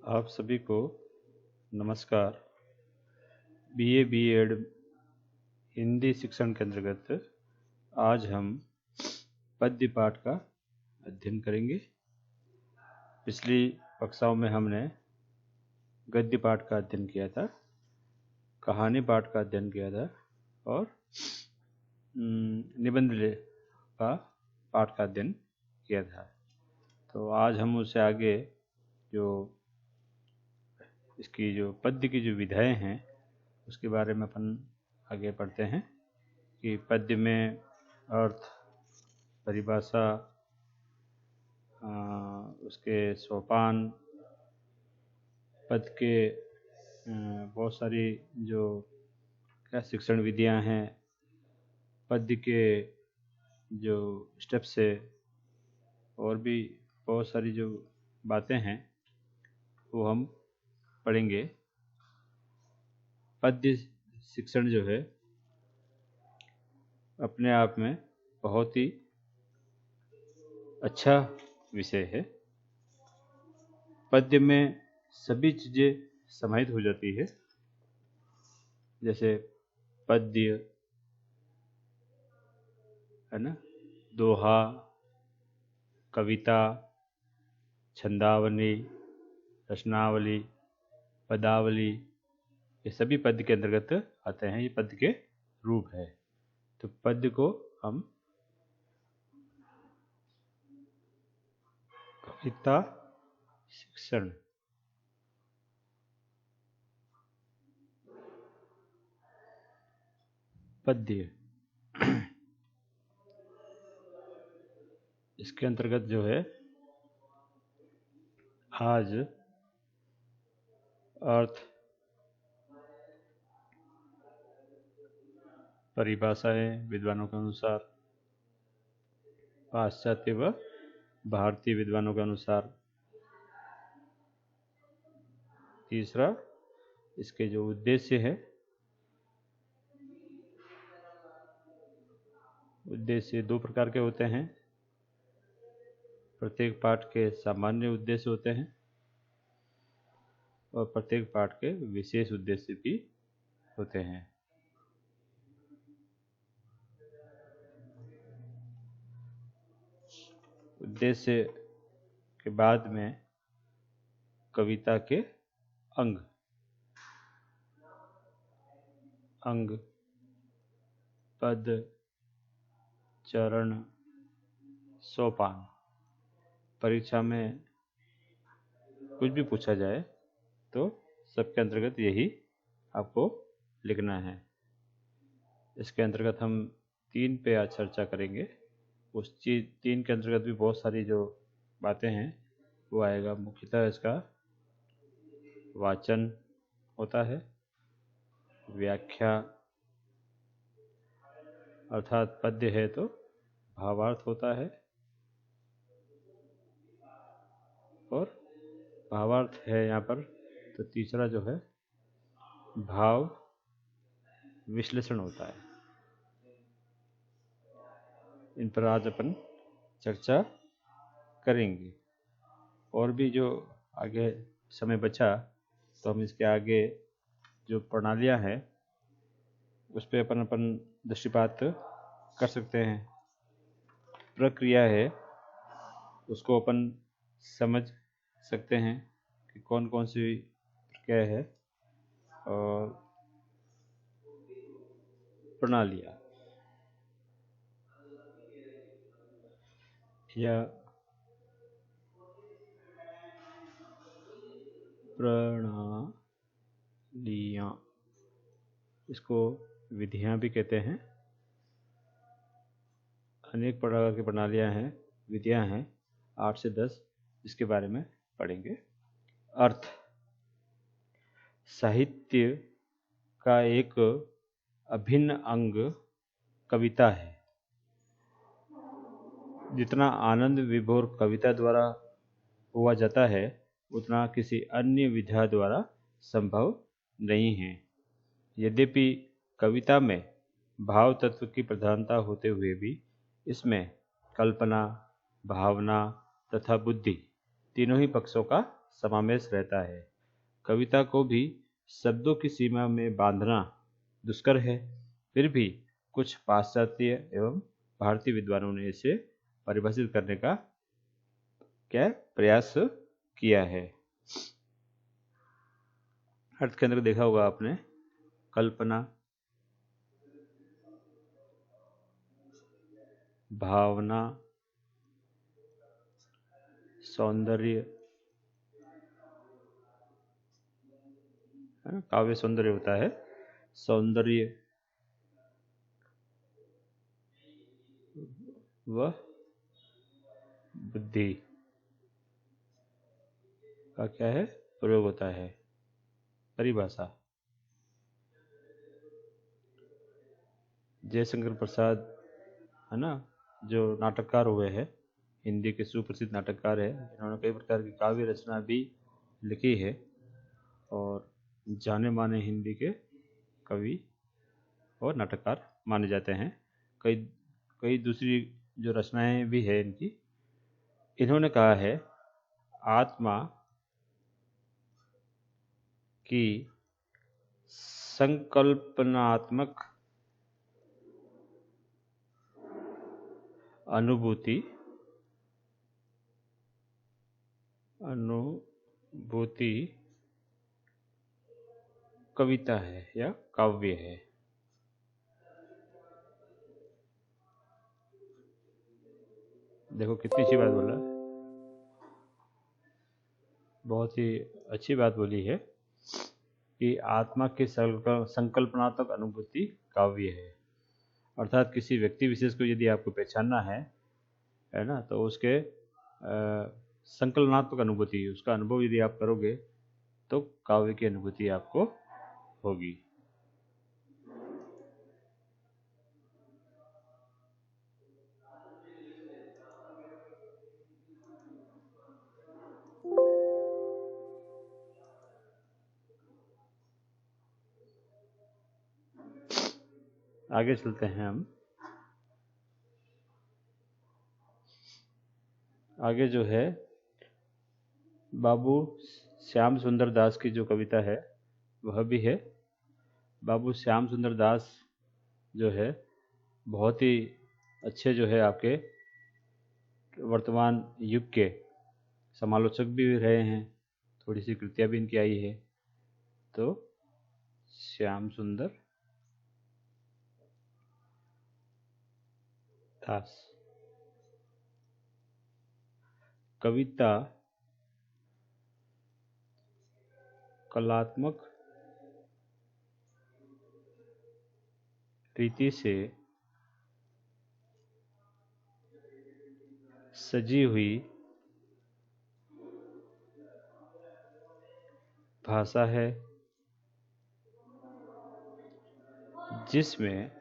आप सभी को नमस्कार। बीए बीएड हिंदी शिक्षण के अंतर्गत आज हम पद्य पाठ का अध्ययन करेंगे। पिछली कक्षाओं में हमने गद्य पाठ का अध्ययन किया था, कहानी पाठ का अध्ययन किया था और निबंध का पाठ का अध्ययन किया था। तो आज हम उससे आगे जो इसकी जो पद्य की जो विधाएं हैं उसके बारे में अपन आगे पढ़ते हैं कि पद्य में अर्थ, परिभाषा, उसके सोपान, पद्य के बहुत सारी जो क्या शिक्षण विधियां हैं, पद्य के जो स्टेप्स है और भी बहुत सारी जो बातें हैं वो हम पढ़ेंगे। पद्य शिक्षण जो है अपने आप में बहुत ही अच्छा विषय है। पद्य में सभी चीज़ें समाहित हो जाती है, जैसे पद्य है ना, दोहा, कविता, छंदावली, रचनावली, पदावली, ये सभी पद्य के अंतर्गत आते हैं। ये पद्य के रूप है। तो पद्य को हम कविता शिक्षण पद्य इसके अंतर्गत जो है आज अर्थ, परिभाषाएं विद्वानों के अनुसार, पाश्चात्य व भारतीय विद्वानों के अनुसार, तीसरा इसके जो उद्देश्य है, उद्देश्य दो प्रकार के होते हैं। प्रत्येक पाठ के सामान्य उद्देश्य होते हैं और प्रत्येक पाठ के विशेष उद्देश्य भी होते हैं। उद्देश्य के बाद में कविता के अंग, पद, चरण, सोपान। परीक्षा में कुछ भी पूछा जाए तो सबके अंतर्गत यही आपको लिखना है। इसके अंतर्गत हम 3 पे आज चर्चा करेंगे। उस चीज 3 के अंतर्गत भी बहुत सारी जो बातें हैं वो आएगा। मुख्यतः इसका वाचन होता है, व्याख्या अर्थात पद्य है तो भावार्थ होता है और भावार्थ है यहाँ पर। तो तीसरा जो है भाव विश्लेषण होता है। इन पर आज अपन चर्चा करेंगे। और भी जो आगे समय बचा तो हम इसके आगे जो प्रणालियाँ हैं उस पर अपन दृष्टिपात कर सकते हैं। प्रक्रिया है उसको अपन समझ सकते हैं कि कौन कौन सी प्रक्रिया है और प्रणालियाँ या प्रणालियाँ, इसको विधियाँ भी कहते हैं। अनेक प्रकार की प्रणालियाँ हैं, विधियाँ हैं, 8 से 10 इसके बारे में पढ़ेंगे। अर्थ साहित्य का एक अभिन्न अंग कविता है। जितना आनंद विभोर कविता द्वारा हुआ जाता है उतना किसी अन्य विधा द्वारा संभव नहीं है। यद्यपि कविता में भाव तत्व की प्रधानता होते हुए भी इसमें कल्पना, भावना तथा बुद्धि तीनों ही पक्षों का समावेश रहता है। कविता को भी शब्दों की सीमा में बांधना दुष्कर है, फिर भी कुछ पाश्चात्य एवं भारतीय विद्वानों ने इसे परिभाषित करने का प्रयास किया है। अर्थ के अंदर देखा होगा आपने, कल्पना, भावना, सौंदर्य, काव्य सौंदर्य होता है, सौंदर्य व बुद्धि का क्या है, प्रयोग होता है, परिभाषा। जयशंकर प्रसाद है ना, जो नाटककार हुए हैं, हिंदी के सुप्रसिद्ध नाटककार है, इन्होंने कई प्रकार की काव्य रचना भी लिखी है और जाने माने हिंदी के कवि और नाटककार माने जाते हैं। कई दूसरी जो रचनाएं भी है इनकी। इन्होंने कहा है, आत्मा की संकल्पनात्मक अनुभूति कविता है या काव्य है। देखो कितनी अच्छी बात बोला, बहुत ही अच्छी बात बोली है कि आत्मा की संकल्पनात्मक अनुभूति काव्य है। अर्थात किसी व्यक्ति विशेष को यदि आपको पहचानना है ना, तो उसके संकल्पनात्मक अनुभूति, उसका अनुभव यदि आप करोगे तो काव्य की अनुभूति आपको होगी। आगे चलते हैं हम। आगे जो है, बाबू श्याम सुंदर दास की जो कविता है वह भी है। बाबू श्याम सुंदर दास जो है बहुत ही अच्छे जो है आपके वर्तमान युग के समालोचक भी रहे हैं, थोड़ी सी कृतियाँ भी इनकी आई है। तो श्याम सुंदर दास कविता कलात्मक रीति से सजी हुई भाषा है, जिसमें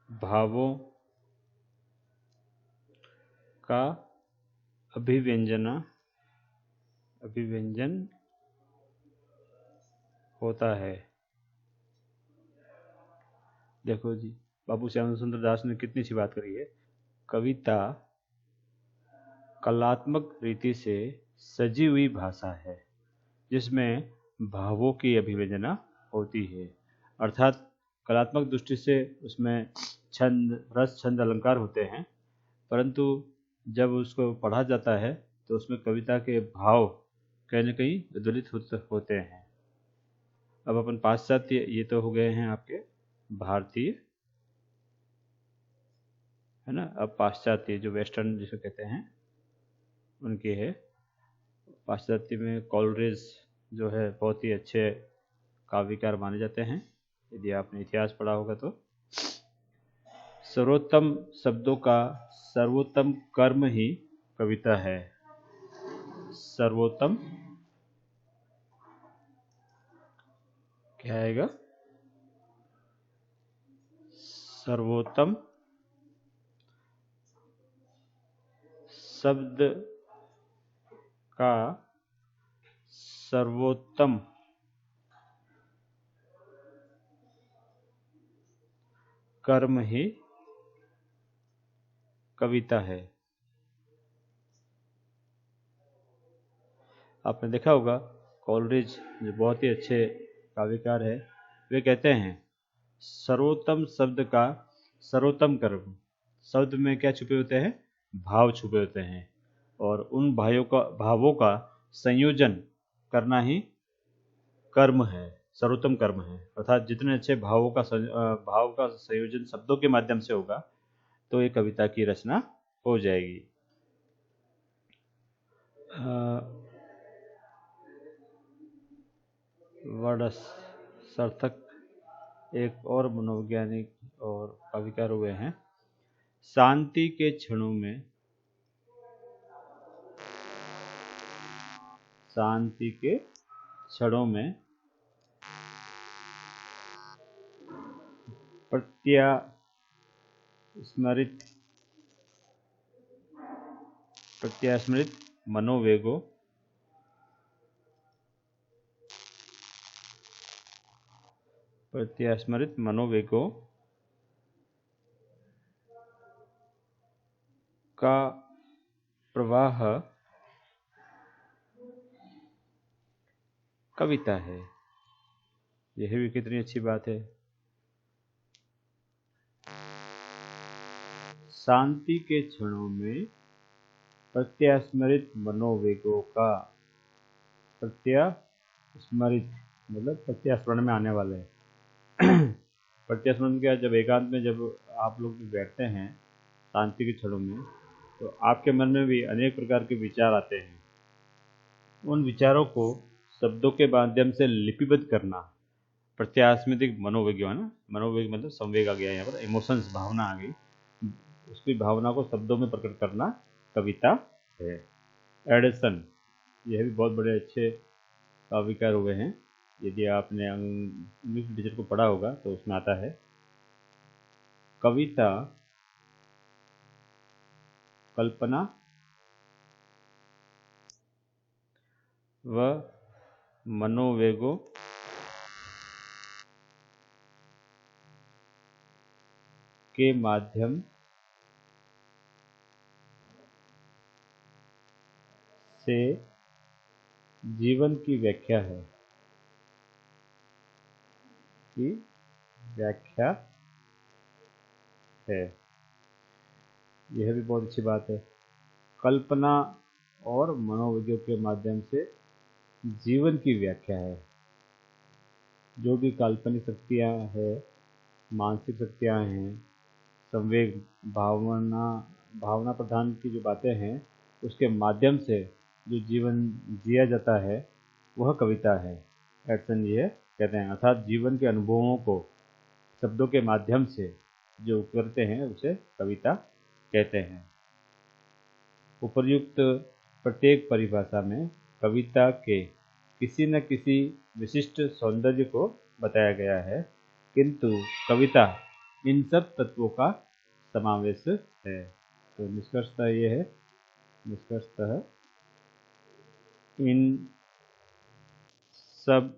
भावों का अभिव्यंजन होता है। देखो जी, बाबू श्याम सुंदर दास ने कितनी सी बात करी है। कविता कलात्मक रीति से सजी हुई भाषा है, जिसमें भावों की अभिव्यंजना होती है। अर्थात कलात्मक दृष्टि से उसमें छंद, रस, छंद, अलंकार होते हैं, परंतु जब उसको पढ़ा जाता है तो उसमें कविता के भाव कहीं न कहीं विदलित होते हैं। अब अपन पाश्चात्य, ये तो हो गए हैं आपके भारतीय, है ना। अब पाश्चात्य जो वेस्टर्न जिसे कहते हैं उनके है। पाश्चात्य में कॉलरेज जो है बहुत ही अच्छे काव्यकार माने जाते हैं, यदि आपने इतिहास पढ़ा होगा तो। सर्वोत्तम शब्दों का सर्वोत्तम कर्म ही कविता है। सर्वोत्तम क्या आएगा? सर्वोत्तम शब्द का सर्वोत्तम कर्म ही कविता है। आपने देखा होगा कोलरिज जो बहुत ही अच्छे काव्यकार है, वे कहते हैं सर्वोत्तम शब्द का सर्वोत्तम कर्म। शब्द में क्या छुपे होते हैं? भाव छुपे होते हैं, और उन भावों का संयोजन करना ही कर्म है, सर्वोत्तम कर्म है। अर्थात जितने अच्छे भाव का संयोजन शब्दों के माध्यम से होगा तो ये कविता की रचना हो जाएगी। वर्ड सार्थक एक और मनोवैज्ञानिक और कविकार हुए हैं। शांति के क्षणों में प्रत्यास्मृत मनोवेगों का प्रवाह कविता है। यह भी कितनी अच्छी बात है। शांति के क्षणों में प्रत्यास्मृत मनोवेगों का, प्रत्यास्मृत मतलब प्रत्यास्मरण में आने वाले प्रत्यास्मरण क्या, जब एकांत में जब आप लोग बैठते हैं शांति के क्षणों में, तो आपके मन में भी अनेक प्रकार के विचार आते हैं। उन विचारों को शब्दों के माध्यम से लिपिबद्ध करना प्रत्यास्मृतिक मनोवेग है ना। मनोवेग मतलब संवेग आ गया यहाँ पर, इमोशंस, भावना आ गई। उसकी भावना को शब्दों में प्रकट करना कविता है। एडिसन, यह भी बहुत बड़े अच्छे काव्यकार हुए हैं। यदि आपने इंग्लिश लिटरेचर को पढ़ा होगा तो उसमें आता है, कविता कल्पना व मनोवेगों के माध्यम से जीवन की व्याख्या है। यह भी बहुत अच्छी बात है। कल्पना और मनोविज्ञों के माध्यम से जीवन की व्याख्या है। जो भी काल्पनिक शक्तियाँ हैं, मानसिक शक्तियाँ हैं, संवेग, भावना प्रधान की जो बातें हैं, उसके माध्यम से जो जीवन जिया जाता है वह कविता है। एडसन ये कहते हैं, अर्थात जीवन के अनुभवों को शब्दों के माध्यम से जो करते हैं उसे कविता कहते हैं। उपर्युक्त प्रत्येक परिभाषा में कविता के किसी न किसी विशिष्ट सौंदर्य को बताया गया है, किंतु कविता इन सब तत्वों का समावेश है। तो निष्कर्षतः ये है, इन सब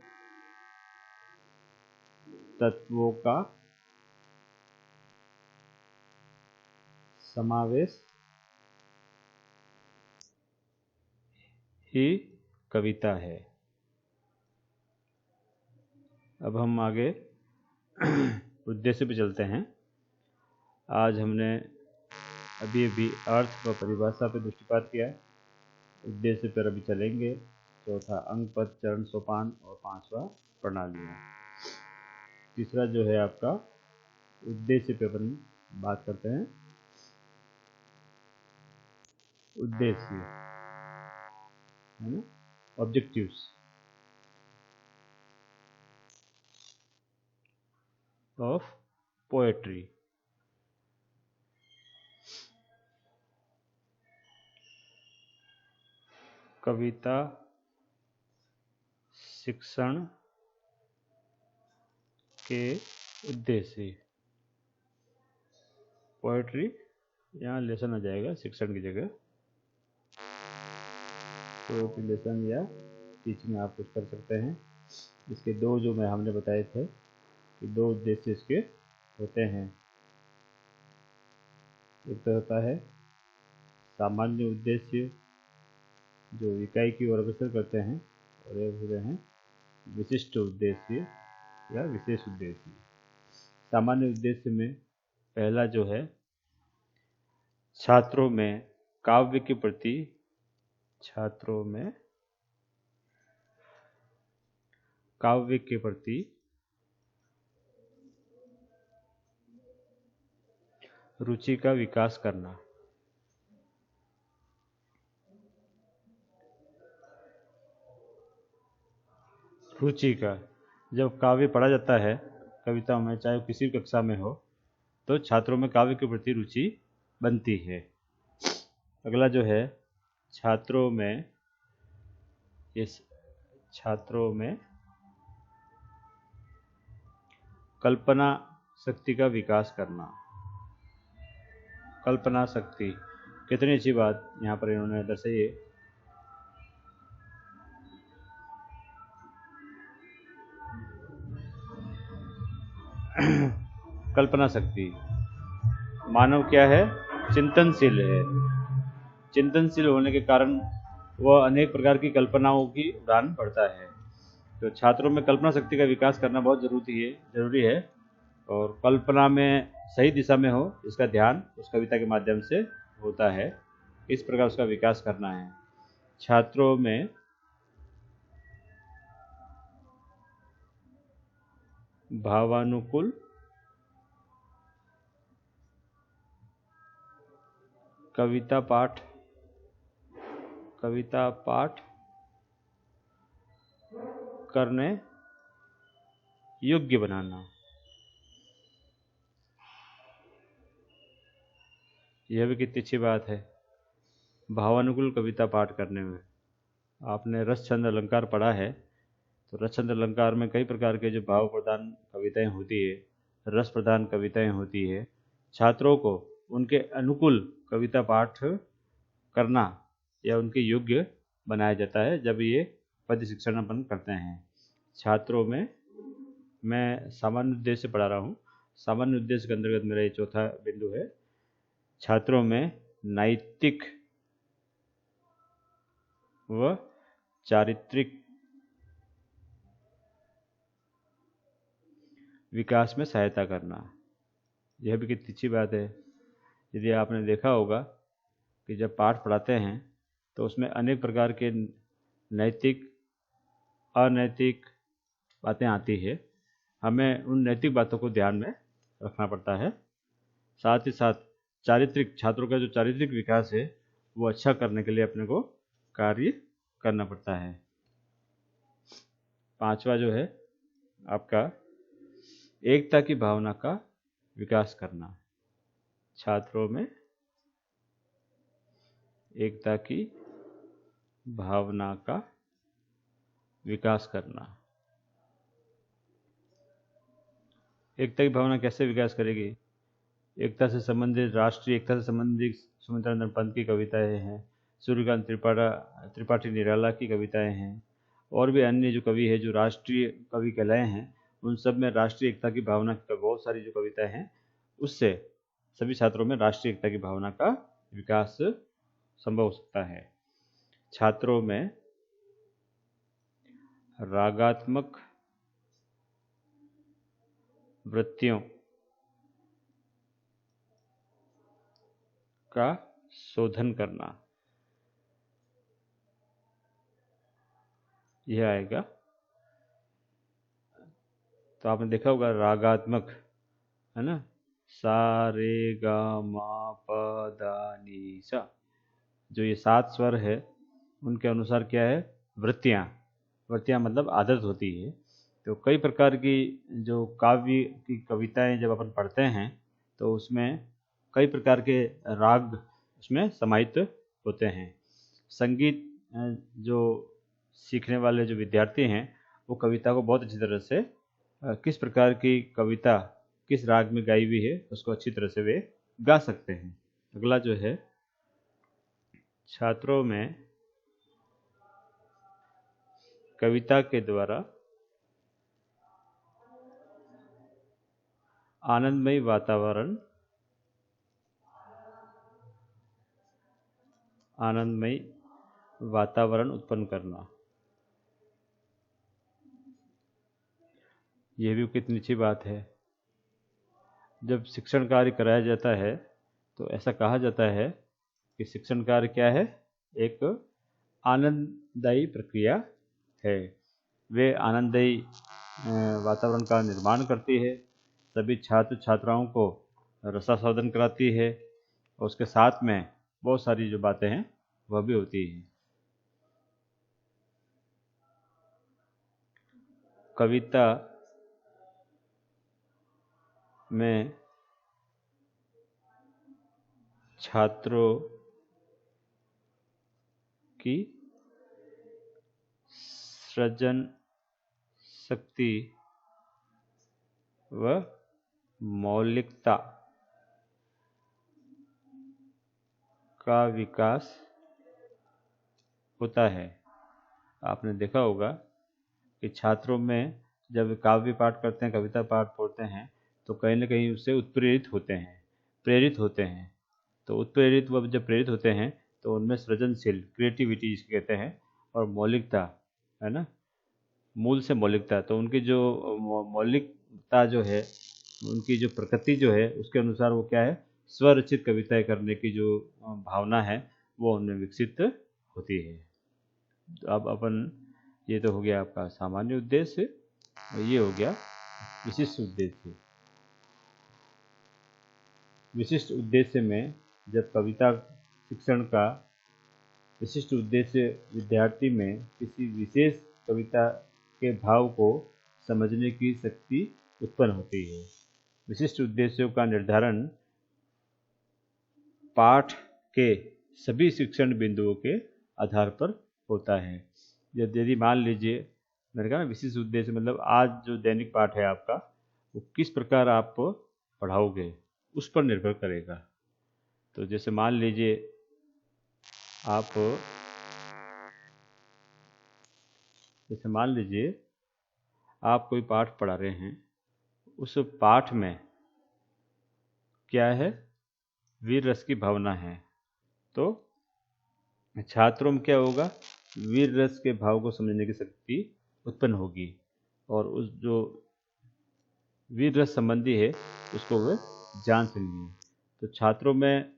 तत्वों का समावेश ही कविता है। अब हम आगे उद्देश्य पे चलते हैं। आज हमने अभी अर्थ व परिभाषा पे दृष्टिपात किया। उद्देश्य पर अभी चलेंगे। चौथा अंग, पद, चरण, सोपान और पांचवा प्रणालियाँ। तीसरा जो है आपका उद्देश्य पे अपन बात करते हैं। उद्देश्य है ना, ऑब्जेक्टिव्स ऑफ पोएट्री। कविता शिक्षण के उद्देश्य। पोएट्री यहाँ लेसन आ जाएगा शिक्षण की जगह। पोएट्री लेसन या टीचिंग आप कुछ कर सकते हैं। इसके दो जो हमने बताए थे कि दो उद्देश्य इसके होते हैं। एक तो होता है सामान्य उद्देश्य जो इकाई की ओर अग्रसर करते हैं, और ये होते हैं विशिष्ट उद्देश्य या विशेष उद्देश्य। सामान्य उद्देश्य में पहला जो है, छात्रों में काव्य के प्रति रुचि का विकास करना। रुचि का, जब काव्य पढ़ा जाता है कविताओं में, चाहे किसी भी कक्षा में हो, तो छात्रों में काव्य के प्रति रुचि बनती है। अगला जो है, छात्रों में कल्पना शक्ति का विकास करना। कल्पना शक्ति, कितनी अच्छी बात यहाँ पर इन्होंने दर्शाई है। कल्पना शक्ति, मानव क्या है? चिंतनशील है। चिंतनशील होने के कारण वह अनेक प्रकार की कल्पनाओं की उड़ान भरता है। तो छात्रों में कल्पना शक्ति का विकास करना बहुत जरूरी है, और कल्पना में सही दिशा में हो, इसका ध्यान उस कविता के माध्यम से होता है। इस प्रकार उसका विकास करना है। छात्रों में भावानुकूल कविता पाठ करने योग्य बनाना। यह भी कितनी अच्छी बात है, भावानुकूल कविता पाठ करने में। आपने रस छंद अलंकार पढ़ा है, तो रस छंद अलंकार में कई प्रकार के जो भाव प्रधान कविताएं होती है, रस प्रधान कविताएं होती है। छात्रों को उनके अनुकूल कविता पाठ करना या उनके योग्य बनाया जाता है जब ये पद्य शिक्षण अपन करते हैं। छात्रों में, मैं सामान्य उद्देश्य पढ़ा रहा हूँ, सामान्य उद्देश्य के अंतर्गत मेरा ये चौथा बिंदु है। छात्रों में नैतिक व चारित्रिक विकास में सहायता करना। यह भी कितनी अच्छी बात है। यदि आपने देखा होगा कि जब पाठ पढ़ाते हैं तो उसमें अनेक प्रकार के नैतिक अनैतिक बातें आती है। हमें उन नैतिक बातों को ध्यान में रखना पड़ता है। साथ ही साथ चारित्रिक, छात्रों का जो चारित्रिक विकास है वो अच्छा करने के लिए अपने को कार्य करना पड़ता है। पांचवा जो है आपका, एकता की भावना का विकास करना। छात्रों में एकता की भावना का विकास करना। एकता की भावना कैसे विकास करेगी? एकता से संबंधित, राष्ट्रीय एकता से संबंधित सुमित्रानंद पंत की कविताएं हैं, सूर्यकांत त्रिपाठी निराला की कविताएं हैं, और भी अन्य जो कवि है जो राष्ट्रीय कवि कहलाए हैं, उन सब में राष्ट्रीय एकता की भावना की बहुत सारी जो कविताएं हैं, उससे सभी छात्रों में राष्ट्रीय एकता की भावना का विकास संभव हो सकता है। छात्रों में रागात्मक वृत्तियों का शोधन करना, यह आएगा। तो आपने देखा होगा रागात्मक, है ना, सा रे गा मा प दा नी सा, जो ये 7 स्वर है उनके अनुसार क्या है? वृत्तियाँ मतलब आदत होती है। तो कई प्रकार की जो काव्य की कविताएं जब अपन पढ़ते हैं तो उसमें कई प्रकार के राग उसमें समाहित होते हैं। संगीत जो सीखने वाले जो विद्यार्थी हैं वो कविता को बहुत अच्छी तरह से किस प्रकार की कविता किस राग में गाई हुई है उसको अच्छी तरह से वे गा सकते हैं। अगला जो है, छात्रों में कविता के द्वारा आनंदमय वातावरण उत्पन्न करना। यह भी कितनी अच्छी बात है। जब शिक्षण कार्य कराया जाता है तो ऐसा कहा जाता है कि शिक्षण कार्य क्या है, एक आनंददायी प्रक्रिया है। वे आनंददायी वातावरण का निर्माण करती है, सभी छात्र छात्राओं को रसास्वादन कराती है और उसके साथ में बहुत सारी जो बातें हैं वह भी होती हैं। कविता में छात्रों की सृजन शक्ति व मौलिकता का विकास होता है। आपने देखा होगा कि छात्रों में जब काव्य पाठ करते हैं, कविता पाठ पढ़ते हैं, तो कहीं न कहीं उससे उत्प्रेरित होते हैं, प्रेरित होते हैं। तो उत्प्रेरित व जब प्रेरित होते हैं तो उनमें सृजनशील, क्रिएटिविटी जिसको कहते हैं, और मौलिकता, है ना, मूल से मौलिकता, तो उनकी जो मौलिकता जो है, उनकी जो प्रकृति जो है, उसके अनुसार वो क्या है, स्वरचित कविताएं करने की जो भावना है वो उनमें विकसित होती है। तो अब अपन, ये तो हो गया आपका सामान्य उद्देश्य और ये हो गया विशिष्ट उद्देश्य। विशिष्ट उद्देश्य में जब कविता शिक्षण का विशिष्ट उद्देश्य विद्यार्थी में किसी विशेष कविता के भाव को समझने की शक्ति उत्पन्न होती है। विशिष्ट उद्देश्यों का निर्धारण पाठ के सभी शिक्षण बिंदुओं के आधार पर होता है। यदि मान लीजिए, मैंने कहा ना विशिष्ट उद्देश्य मतलब आज जो दैनिक पाठ है आपका, वो किस प्रकार आप पढ़ाओगे उस पर निर्भर करेगा। तो जैसे मान लीजिए आप कोई पाठ पढ़ा रहे हैं, उस पाठ में क्या है, वीर रस की भावना है, तो छात्रों में क्या होगा, वीर रस के भाव को समझने की शक्ति उत्पन्न होगी और उस जो वीर रस संबंधी है उसको वे जान सकेंगे। तो छात्रों में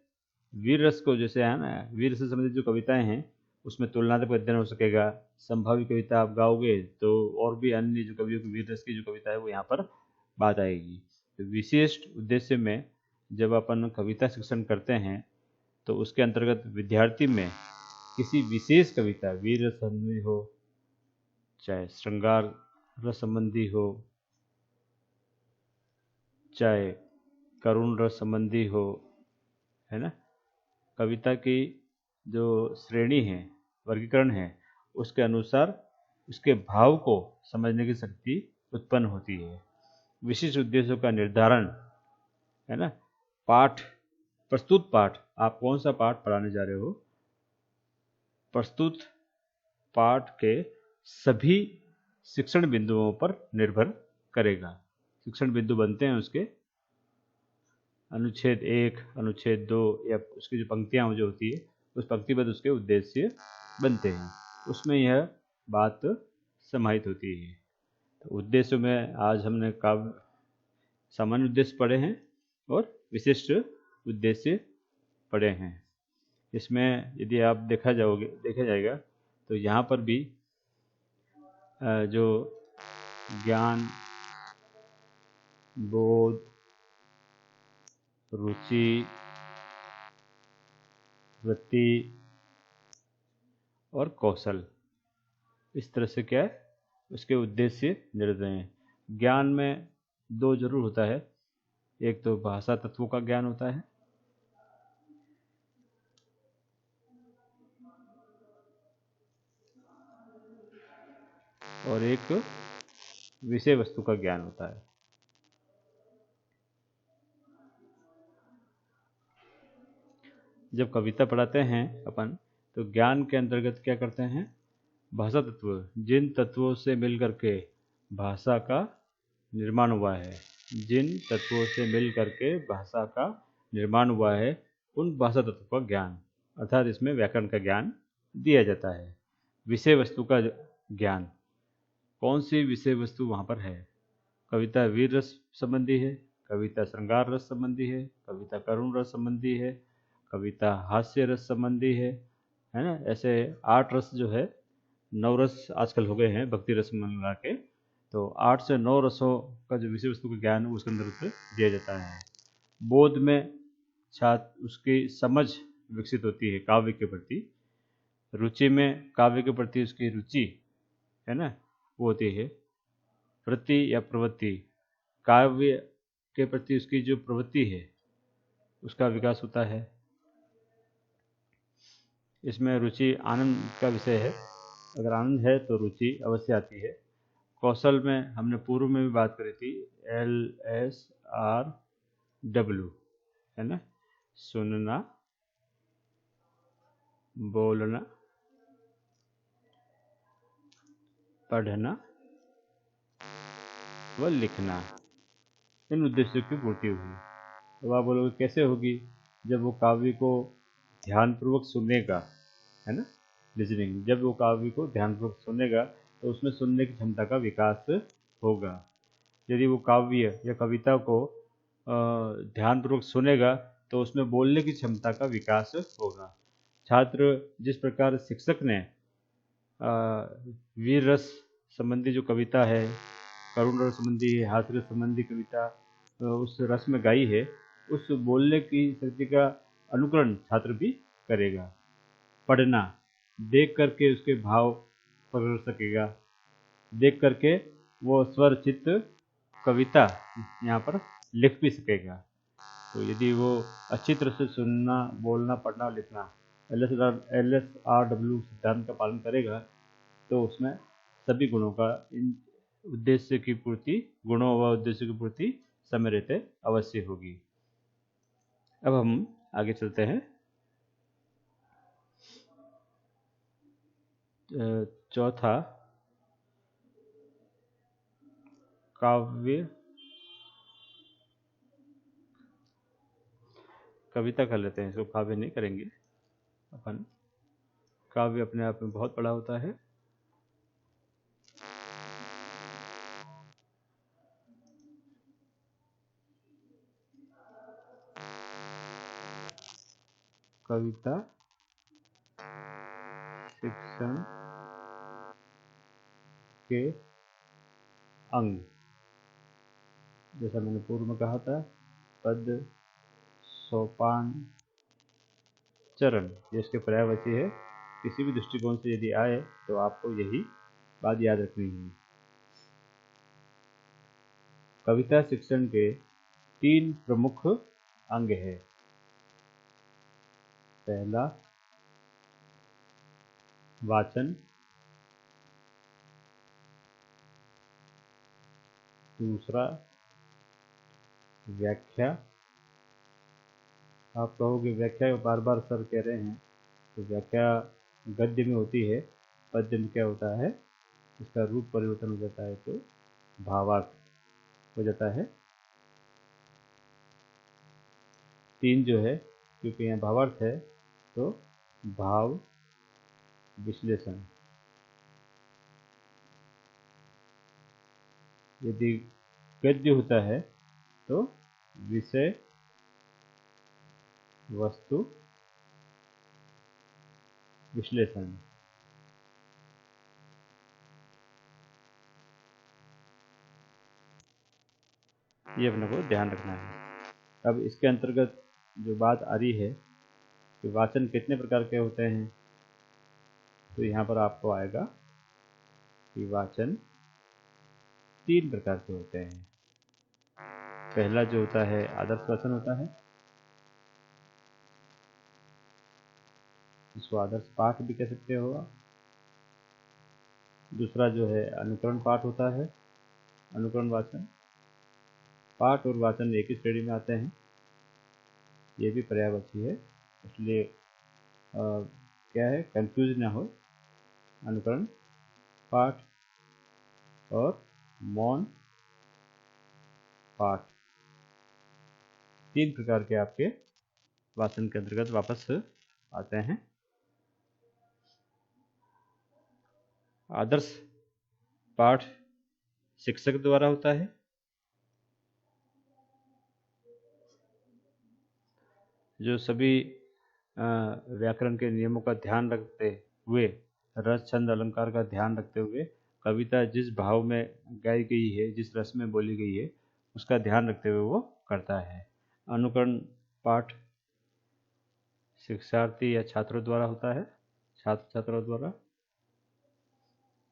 वीर रस को, जैसे है ना, वीर से संबंधित जो कविताएं हैं उसमें तुलनात्मक अध्ययन हो सकेगा। संभावी कविता आप गाओगे तो और भी अन्य जो कवियों की वीर रस की जो कविता है वो यहाँ पर बात आएगी। तो विशिष्ट उद्देश्य में जब अपन कविता शिक्षण करते हैं तो उसके अंतर्गत विद्यार्थी में किसी विशेष कविता, वीर रस संबंधी हो चाहे श्रृंगार रस संबंधी हो चाहे करुण रस संबंधी हो, है ना, कविता की जो श्रेणी है, वर्गीकरण है, उसके अनुसार उसके भाव को समझने की शक्ति उत्पन्न होती है। विशिष्ट उद्देश्यों का निर्धारण, है ना, प्रस्तुत पाठ, आप कौन सा पाठ पढ़ाने जा रहे हो, प्रस्तुत पाठ के सभी शिक्षण बिंदुओं पर निर्भर करेगा। शिक्षण बिंदु बनते हैं उसके अनुच्छेद 1, अनुच्छेद 2 या उसकी जो पंक्तियाँ जो होती है उस पंक्तिबद्ध उसके उद्देश्य बनते हैं, उसमें यह बात समाहित होती है। तो उद्देश्य में आज हमने काव्य सामान्य उद्देश्य पढ़े हैं और विशिष्ट उद्देश्य पढ़े हैं। इसमें यदि आप देखा जाएगा तो यहाँ पर भी जो ज्ञान, बोध, रुचि, वृत्ति और कौशल, इस तरह से क्या है उसके उद्देश्य निर्णय हैं। ज्ञान में दो जरूर होता है, एक तो भाषा तत्वों का ज्ञान होता है और एक विषय वस्तु का ज्ञान होता है। जब कविता पढ़ाते हैं अपन तो ज्ञान के अंतर्गत क्या करते हैं, भाषा तत्व, जिन तत्वों से मिलकर के भाषा का निर्माण हुआ है, जिन तत्वों से मिलकर के भाषा का निर्माण हुआ है, उन भाषा तत्वों का ज्ञान, अर्थात इसमें व्याकरण का ज्ञान दिया जाता है। विषय वस्तु का ज्ञान, कौन सी विषय वस्तु वहाँ पर है। कविता वीर रस संबंधी है, कविता श्रृंगार रस संबंधी है, कविता करुण रस संबंधी है, कविता हास्य रस संबंधी है ना। ऐसे 8 रस जो है, 9 रस आजकल हो गए हैं भक्ति रस मिला के, तो 8 से 9 रसों का जो विषय वस्तु का ज्ञान उसके अंदर उसे दिया जाता है। बोध में छात्र उसकी समझ विकसित होती है काव्य के प्रति, रुचि में काव्य के प्रति उसकी रुचि है ना वो होती है। वृत्ति या प्रवृत्ति, काव्य के प्रति उसकी जो प्रवृत्ति है उसका विकास होता है। इसमें रुचि आनंद का विषय है, अगर आनंद है तो रुचि अवश्य आती है। कौशल में हमने पूर्व में भी बात करी थी, LSRW है ना, सुनना, बोलना, पढ़ना व लिखना, इन उद्देश्यों की पूर्ति हुई। तो आप बोलोगे कैसे होगी, जब वो काव्य को ध्यानपूर्वक सुनेगा, है ना, लिसनिंग, जब वो काव्य को ध्यानपूर्वक सुनेगा तो उसमें सुनने की क्षमता का विकास होगा। यदि वो काव्य या कविता को ध्यानपूर्वक सुनेगा तो उसमें बोलने की क्षमता का विकास होगा। छात्र जिस प्रकार शिक्षक ने वीर रस संबंधी जो कविता है, करुण रस संबंधी है, हास्य रस संबंधी कविता उस रस में गाई है, उस बोलने की शक्ति का अनुकरण छात्र भी करेगा। पढ़ना, देख करके उसके भाव पकड़ सकेगा, देख करके वो स्वरचित कविता यहाँ पर लिख भी सकेगा। तो यदि वो अच्छी तरह से सुनना, बोलना, पढ़ना और लिखना LSRW सिद्धांत का पालन करेगा तो उसमें सभी गुणों का, इन उद्देश्य की पूर्ति, गुणों व उद्देश्य की पूर्ति समय रहते अवश्य होगी। अब हम आगे चलते हैं। चौथा, काव्य, कविता कर लेते हैं, इसको काव्य नहीं करेंगे अपन। काव्य अपने आप में बहुत बड़ा होता है। कविता शिक्षण के अंग, जैसा मैंने पूर्व में कहा था, पद, सोपान, चरण, ये इसके पर्यायवाची है। किसी भी दृष्टिकोण से यदि आए तो आपको यही बात याद रखनी है। कविता शिक्षण के 3 प्रमुख अंग है। पहला वाचन, दूसरा व्याख्या। आप कहोगे व्याख्या बार बार सर कह रहे हैं, तो व्याख्या गद्य में होती है, पद्य में क्या होता है, इसका रूप परिवर्तन हो जाता है तो भावार्थ हो जाता है। 3 जो है, क्योंकि यहाँ भावार्थ है तो भाव विश्लेषण। यदि गद्य होता है तो विषय वस्तु विश्लेषण। ये अपने को ध्यान रखना है। अब इसके अंतर्गत जो बात आ रही है कि वाचन कितने प्रकार के होते हैं, तो यहाँ पर आपको आएगा कि वाचन 3 प्रकार के होते हैं। पहला जो होता है आदर्श वाचन होता है, इसको आदर्श पाठ भी कह सकते हो आप। दूसरा जो है अनुकरण पाठ होता है, अनुकरण वाचन। पाठ और वाचन एक ही श्रेणी में आते हैं, ये भी पर्यायवाची है, इसलिए क्या है, कंफ्यूज ना हो। अनुकरण पाठ और मौन पाठ, 3 प्रकार के आपके वाचन के अंतर्गत वापस आते हैं। आदर्श पाठ शिक्षक द्वारा होता है, जो सभी व्याकरण के नियमों का ध्यान रखते हुए, रस छंद अलंकार का ध्यान रखते हुए, कविता जिस भाव में गाई गई है, जिस रस में बोली गई है, उसका ध्यान रखते हुए वो करता है। अनुकरण पाठ शिक्षार्थी या छात्रों द्वारा होता है, छात्र छात्रों द्वारा।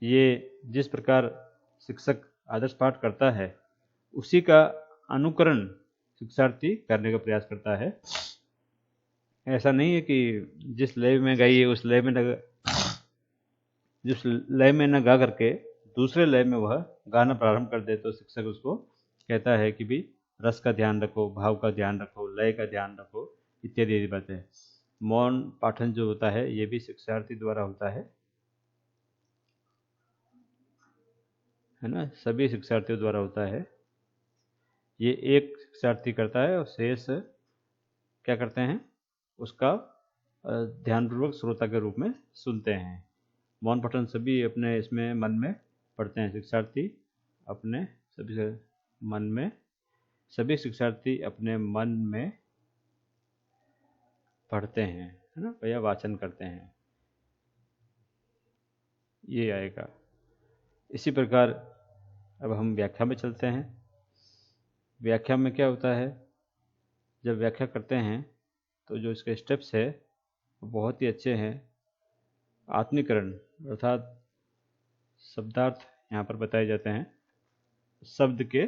ये जिस प्रकार शिक्षक आदर्श पाठ करता है, उसी का अनुकरण शिक्षार्थी करने का प्रयास करता है। ऐसा नहीं है कि जिस लय में गाई है उस लय में जिस लय में न गा करके दूसरे लय में वह गाना प्रारंभ कर दे, तो शिक्षक उसको कहता है कि भी रस का ध्यान रखो, भाव का ध्यान रखो, लय का ध्यान रखो, इत्यादि बातें। मौन पाठन जो होता है ये भी शिक्षार्थी द्वारा होता है ना, सभी शिक्षार्थियों द्वारा होता है। ये एक शिक्षार्थी करता है और शेष क्या करते हैं, उसका ध्यानपूर्वक श्रोता के रूप में सुनते हैं। मौन पठन सभी अपने इसमें मन में पढ़ते हैं, शिक्षार्थी अपने सभी शिक्षार्थी अपने मन में पढ़ते हैं, है ना, या वाचन करते हैं, ये आएगा। इसी प्रकार अब हम व्याख्या में चलते हैं। व्याख्या में क्या होता है, जब व्याख्या करते हैं तो जो इसके स्टेप्स है वो बहुत ही अच्छे हैं। आत्मीकरण अर्थात शब्दार्थ यहाँ पर बताए जाते हैं, शब्द के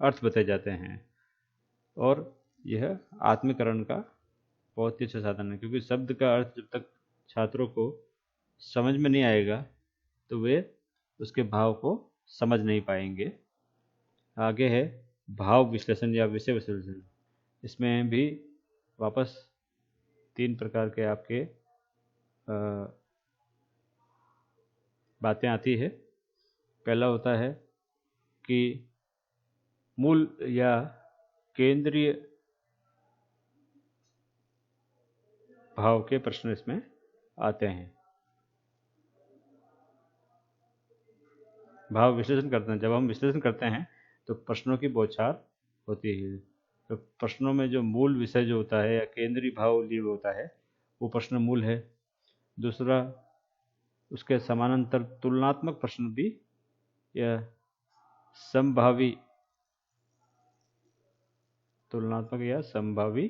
अर्थ बताए जाते हैं, और यह आत्मीकरण का बहुत ही अच्छा साधन है, क्योंकि शब्द का अर्थ जब तक छात्रों को समझ में नहीं आएगा तो वे उसके भाव को समझ नहीं पाएंगे। आगे है भाव विश्लेषण या विषय विश्लेषण। इसमें भी वापस 3 प्रकार के आपके बातें आती है। पहला होता है कि मूल या केंद्रीय भाव के प्रश्न इसमें आते हैं। भाव विश्लेषण करते हैं, जब हम विश्लेषण करते हैं तो प्रश्नों की बौछार होती है। तो प्रश्नों में जो मूल विषय जो होता है या केंद्रीय भाव लिए होता है वो प्रश्न मूल है। दूसरा, उसके समानांतर तुलनात्मक प्रश्न भी या संभावी तुलनात्मक या संभावी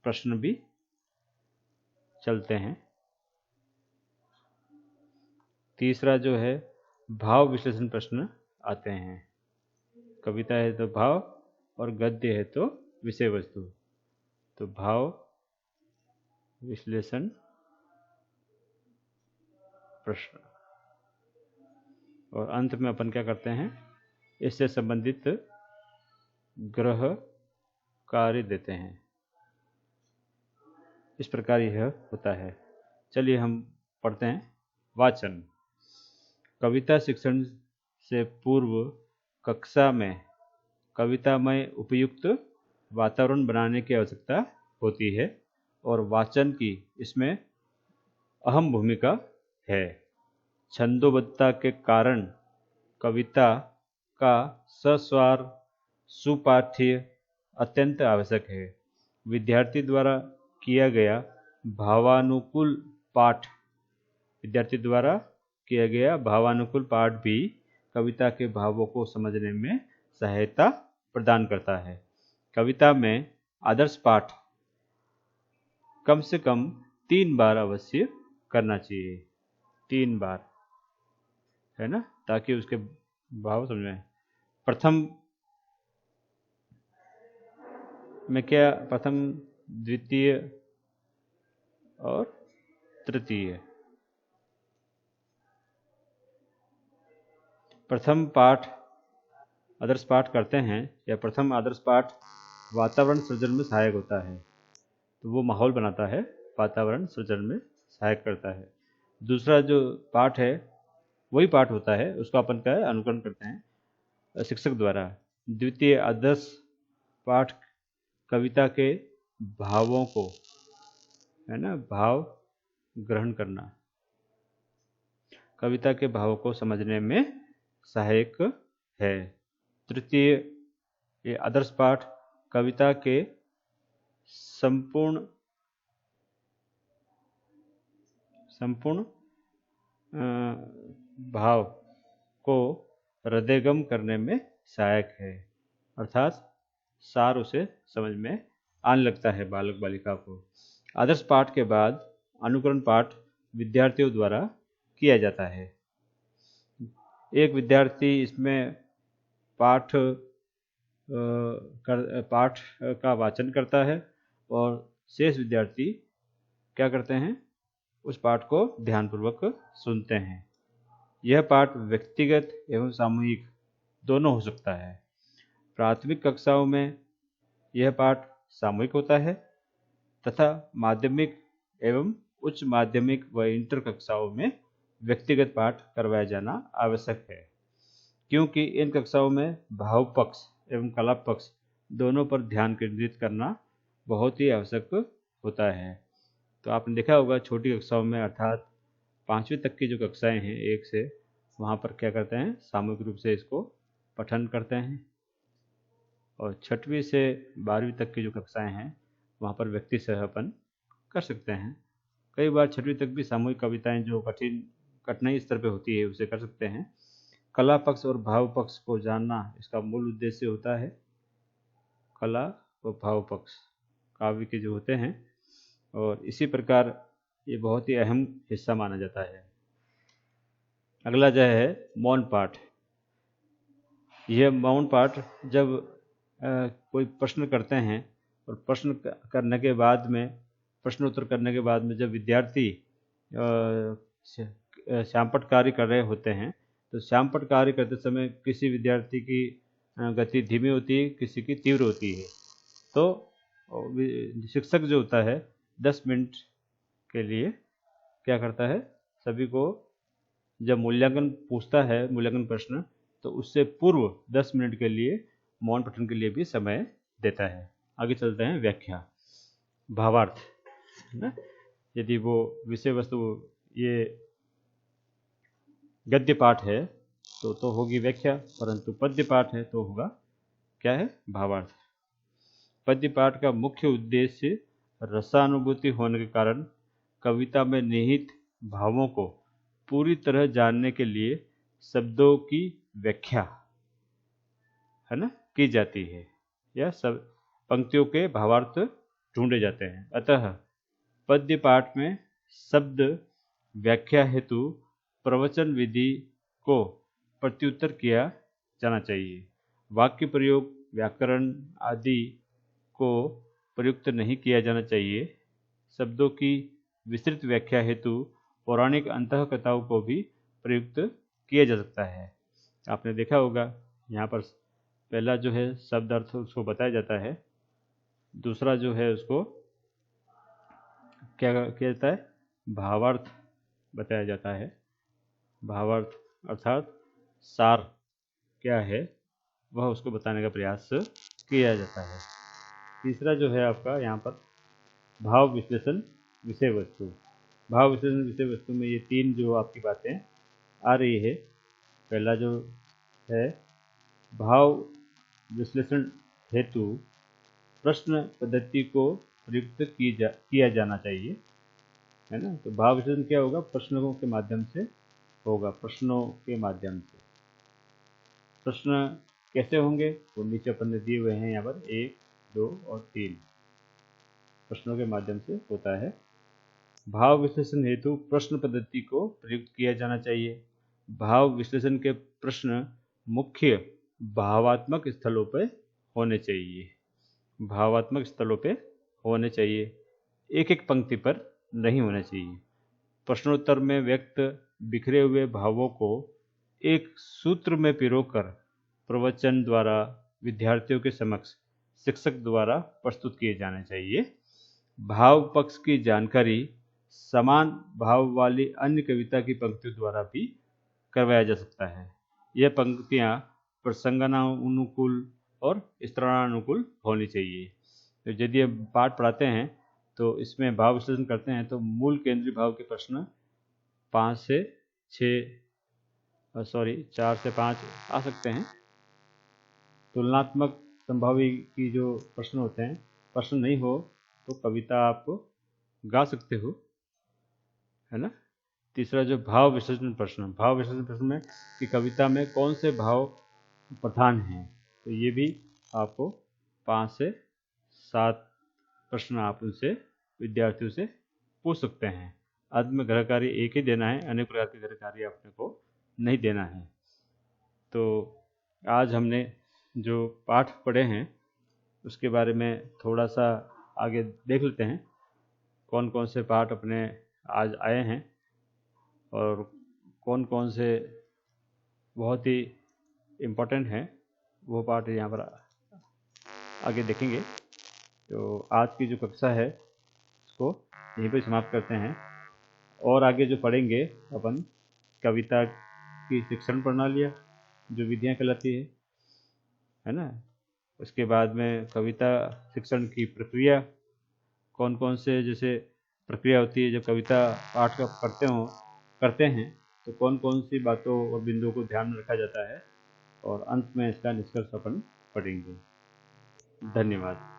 प्रश्न भी चलते हैं। तीसरा जो है भाव विश्लेषण प्रश्न आते हैं। कविता है तो भाव और गद्य है तो विषय वस्तु। तो भाव विश्लेषण प्रश्न, और अंत में अपन क्या करते हैं, इससे संबंधित ग्रह कार्य देते हैं। इस प्रकार यह होता है। चलिए हम पढ़ते हैं। वाचन। कविता शिक्षण से पूर्व कक्षा में कविता में उपयुक्त वातावरण बनाने की आवश्यकता होती है और वाचन की इसमें अहम भूमिका है। छंदोबद्धता के कारण कविता का सस्वार सुपाठ्य अत्यंत आवश्यक है। विद्यार्थी द्वारा किया गया भावानुकूल पाठ भी कविता के भावों को समझने में सहायता प्रदान करता है। कविता में आदर्श पाठ कम से कम 3 बार अवश्य करना चाहिए। 3 बार, है ना, ताकि उसके भाव समझ में। प्रथम में क्या, प्रथम, द्वितीय और तृतीय। प्रथम पाठ आदर्श पाठ करते हैं या प्रथम आदर्श पाठ वातावरण सृजन में सहायक होता है, तो वो माहौल बनाता है, वातावरण सृजन में सहायक करता है। दूसरा जो पाठ है वही पाठ होता है, उसका अपन का अनुकरण करते हैं शिक्षक द्वारा। द्वितीय आदर्श पाठ कविता के भावों को, है ना, भाव ग्रहण करना। कविता के भाव को समझने में सहायक है। तृतीय, ये आदर्श पाठ कविता के संपूर्ण भाव को हृदयगम करने में सहायक है, अर्थात सार उसे समझ में आने लगता है बालक बालिका को। आदर्श पाठ के बाद अनुकरण पाठ विद्यार्थियों द्वारा किया जाता है। एक विद्यार्थी इसमें पाठ का वाचन करता है और शेष विद्यार्थी क्या करते हैं, उस पाठ को ध्यानपूर्वक सुनते हैं। यह पाठ व्यक्तिगत एवं सामूहिक दोनों हो सकता है। प्राथमिक कक्षाओं में यह पाठ सामूहिक होता है तथा माध्यमिक एवं उच्च माध्यमिक व इंटर कक्षाओं में व्यक्तिगत पाठ करवाया जाना आवश्यक है, क्योंकि इन कक्षाओं में भाव पक्ष एवं कला पक्ष दोनों पर ध्यान केंद्रित करना बहुत ही आवश्यक होता है। तो आपने देखा होगा छोटी कक्षाओं में, अर्थात 5वीं तक की जो कक्षाएं हैं 1 से, वहाँ पर क्या करते हैं, सामूहिक रूप से इसको पठन करते हैं, और 6वीं से 12वीं तक की जो कक्षाएं हैं वहाँ पर व्यक्ति सहपन कर सकते हैं। कई बार 6वीं तक भी सामूहिक कविताएं जो कठिनाई स्तर पे होती है उसे कर सकते हैं। कला पक्ष और भाव पक्ष को जानना इसका मूल उद्देश्य होता है। कला व भाव पक्ष काव्य के जो होते हैं, और इसी प्रकार ये बहुत ही अहम हिस्सा माना जाता है। अगला जो है मौन पाठ। यह मौन पाठ जब कोई प्रश्न करते हैं और प्रश्न करने के बाद में, प्रश्नोत्तर करने के बाद में जब विद्यार्थी श्यामपट्ट कार्य कर रहे होते हैं, तो श्यामपट्ट कार्य करते समय किसी विद्यार्थी की गति धीमी होती है, किसी की तीव्र होती है। तो शिक्षक जो होता है 10 मिनट के लिए क्या करता है, सभी को जब मूल्यांकन पूछता है, मूल्यांकन प्रश्न, तो उससे पूर्व 10 मिनट के लिए मौन पठन के लिए भी समय देता है। आगे चलते हैं व्याख्या, भावार्थ, है ना। यदि वो विषय वस्तु ये गद्य पाठ है तो होगी व्याख्या, परंतु पद्य पाठ है तो होगा क्या है, भावार्थ। पद्य पाठ का मुख्य उद्देश्य रसानुभूति होने के कारण कविता में निहित भावों को पूरी तरह जानने के लिए शब्दों की व्याख्या, है ना, की जाती है, या सब पंक्तियों के भावार्थ ढूंढे जाते हैं। अतः पद्य पाठ में शब्द व्याख्या हेतु प्रवचन विधि को प्रत्युत्तर किया जाना चाहिए। वाक्य प्रयोग, व्याकरण आदि को प्रयुक्त नहीं किया जाना चाहिए। शब्दों की विस्तृत व्याख्या हेतु पौराणिक अंतःकथाओं को भी प्रयुक्त किया जा सकता है। आपने देखा होगा यहाँ पर पहला जो है शब्द अर्थ उसको बताया जाता है, दूसरा जो है उसको क्या किया जाता है, भावार्थ बताया जाता है। भावार्थ अर्थात सार क्या है वह उसको बताने का प्रयास किया जाता है। तीसरा जो है आपका यहाँ पर भाव विश्लेषण विषय वस्तु। भाव विश्लेषण विषय वस्तु में ये 3 जो आपकी बातें आ रही है। पहला जो है भाव विश्लेषण हेतु प्रश्न पद्धति को प्रयुक्त किया जाना चाहिए, है ना। तो भाव विश्लेषण क्या होगा, प्रश्नों के माध्यम से होगा, प्रश्नों के माध्यम से। प्रश्न कैसे होंगे, वो नीचे अपन दिए हुए हैं यहाँ पर 1, 2 और 3 प्रश्नों के माध्यम से होता है। भाव विश्लेषण हेतु प्रश्न पद्धति को प्रयुक्त किया जाना चाहिए। भाव विश्लेषण के प्रश्न मुख्य भावात्मक स्थलों पर होने चाहिए, भावात्मक स्थलों पे होने चाहिए, एक एक पंक्ति पर नहीं होना चाहिए। प्रश्नोत्तर में व्यक्त बिखरे हुए भावों को एक सूत्र में पिरोकर प्रवचन द्वारा विद्यार्थियों के समक्ष शिक्षक द्वारा प्रस्तुत किए जाने चाहिए। भाव पक्ष की जानकारी समान भाव वाली अन्य कविता की पंक्तियों द्वारा भी करवाया जा सकता है। यह पंक्तियाँ प्रसंगानुकूल और स्तरानुकूल होनी चाहिए। तो यदि हम पाठ पढ़ाते हैं तो इसमें भाव विश्लेषण करते हैं तो मूल केंद्रीय भाव के प्रश्न 5 से 4 से 5 आ सकते हैं। तुलनात्मक संभावी की जो प्रश्न होते हैं, प्रश्न नहीं हो तो कविता आप गा सकते हो, है ना। तीसरा जो भाव विसर्जन प्रश्न में कि कविता में कौन से भाव प्रधान हैं, तो ये भी आपको 5 से 7 प्रश्न आप उनसे विद्यार्थियों से पूछ सकते हैं। अंत में गृह कार्य एक ही देना है, अनेक प्रकार के गृह कार्य अपने को नहीं देना है। तो आज हमने जो पाठ पढ़े हैं उसके बारे में थोड़ा सा आगे देख लेते हैं, कौन कौन से पाठ अपने आज आए हैं और कौन कौन से बहुत ही इम्पोर्टेंट हैं, वो पाठ यहाँ पर आगे देखेंगे। तो आज की जो कक्षा है उसको यहीं पर समाप्त करते हैं और आगे जो पढ़ेंगे अपन कविता की शिक्षण प्रणालियाँ जो विधियाँ कहलाती है ना। उसके बाद में कविता शिक्षण की प्रक्रिया, कौन कौन से जैसे प्रक्रिया होती है जब कविता पाठ का करते हैं तो कौन कौन सी बातों और बिंदुओं को ध्यान में रखा जाता है, और अंत में इसका निष्कर्ष अपन पढ़ेंगे। धन्यवाद।